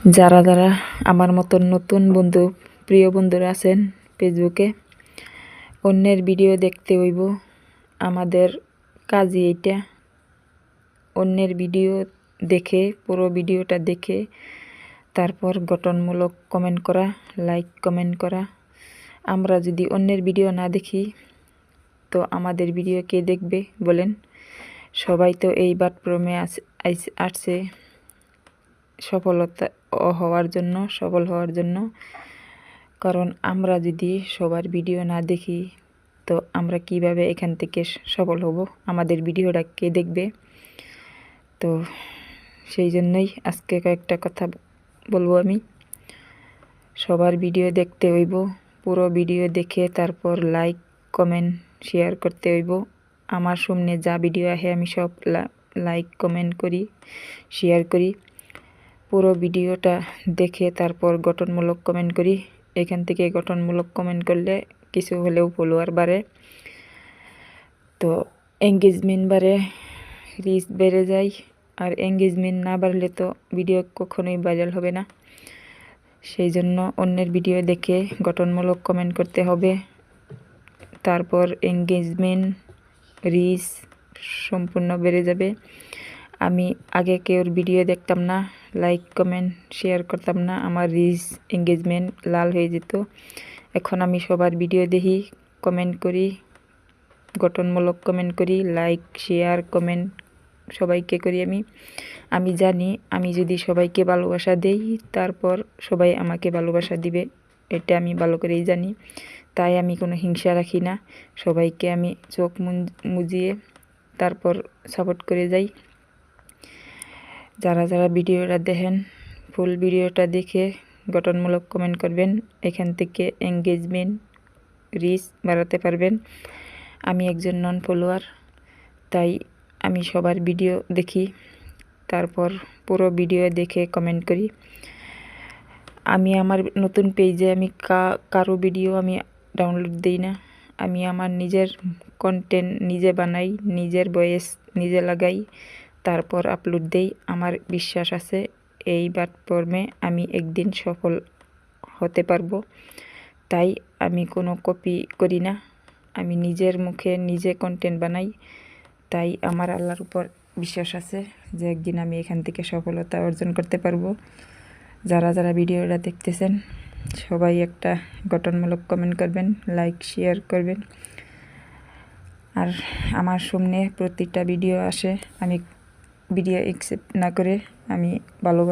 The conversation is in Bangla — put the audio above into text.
যারা যারা আমার মতন নতুন বন্ধু প্রিয় বন্ধুরা আছেন ফেসবুকে, অন্যের ভিডিও দেখতে হইব। আমাদের কাজই এইটা, অন্যের ভিডিও দেখে পুরো ভিডিওটা দেখে তারপর গঠনমূলক কমেন্ট করা, লাইক কমেন্ট করা। আমরা যদি অন্যের ভিডিও না দেখি তো আমাদের ভিডিও কে দেখবে বলেন? সবাই তো এই প্ল্যাটফর্মে আসছে সফলতা হওয়ার জন্য, সফল হওয়ার জন্য। কারণ আমরা যদি সবার ভিডিও না দেখি তো আমরা কিভাবে এখান থেকে সফল হব? আমাদের ভিডিওটা কে দেখবে? তো সেই জন্যই আজকে কয়েকটা কথা বলবো আমি। সবার ভিডিও দেখতে হইব, পুরো ভিডিও দেখে তারপর লাইক কমেন্ট শেয়ার করতে হইব। আমার সামনে যা ভিডিও আহে আমি সব লাইক কমেন্ট করি, শেয়ার করি। পুরো ভিডিওটা দেখে তারপর গঠনমূলক কমেন্ট করি। এখান থেকে গঠনমূলক কমেন্ট করলে কিছু হলেও ফলোয়ার বাড়ে, তো এঙ্গেজমেন্ট বাড়ে, রিচ বেড়ে যায়। আর এঙ্গেজমেন্ট না বাড়লে তো ভিডিও কখনোই ভাইরাল হবে না। সেই জন্য অন্যের ভিডিও দেখে গঠনমূলক কমেন্ট করতে হবে। তারপর এঙ্গেজমেন্ট, রিচ সম্পূর্ণ বেড়ে যাবে। আমি আগে কেউর ভিডিও দেখতাম না, লাইক কমেন্ট শেয়ার করতাম না, আমার রিচ এঙ্গেজমেন্ট লাল হয়ে যেত। এখন আমি সবার ভিডিও দেখি, কমেন্ট করি, গঠনমূলক কমেন্ট করি, লাইক শেয়ার কমেন্ট সবাইকে করি। আমি জানি আমি যদি সবাইকে ভালোবাসা দেই তারপর সবাই আমাকে ভালোবাসা দিবে, এটা আমি ভালো করেই জানি। তাই আমি কোনো হিংসা রাখি না, সবাইকে আমি চোখ মুজিয়ে তারপর সাপোর্ট করে যাই। যারা যারা ভিডিওটা দেখেন ফুল ভিডিওটা দেখে গঠনমূলক কমেন্ট করবেন, এখান থেকে এঙ্গেজমেন্ট, রিচ বাড়াতে পারবেন। আমি একজন নন ফলোয়ার, তাই আমি সবার ভিডিও দেখি, তারপর পুরো ভিডিও দেখে কমেন্ট করি। আমি আমার নতুন পেজে আমি কারো ভিডিও আমি ডাউনলোড দিই না। আমি আমার নিজের কন্টেন্ট নিজে বানাই, নিজের ভয়েস নিজে লাগাই, তারপর আপলোড দেই। আমার বিশ্বাস আছে এই প্ল্যাটফর্মে আমি একদিন সফল হতে পারবো। তাই আমি কোনো কপি করি না, আমি নিজের মুখে নিজে কন্টেন্ট বানাই। তাই আমার আল্লাহর উপর বিশ্বাস আছে যে একদিন আমি এখান থেকে সফলতা অর্জন করতে পারবো। যারা যারা ভিডিওটা দেখতেছেন সবাই একটা গঠনমূলক কমেন্ট করবেন, লাইক শেয়ার করবেন। আর আমার সামনে প্রত্যেকটা ভিডিও আসে, আমি ভিডিও অ্যাকসেপ্ট না করে আমি ভালো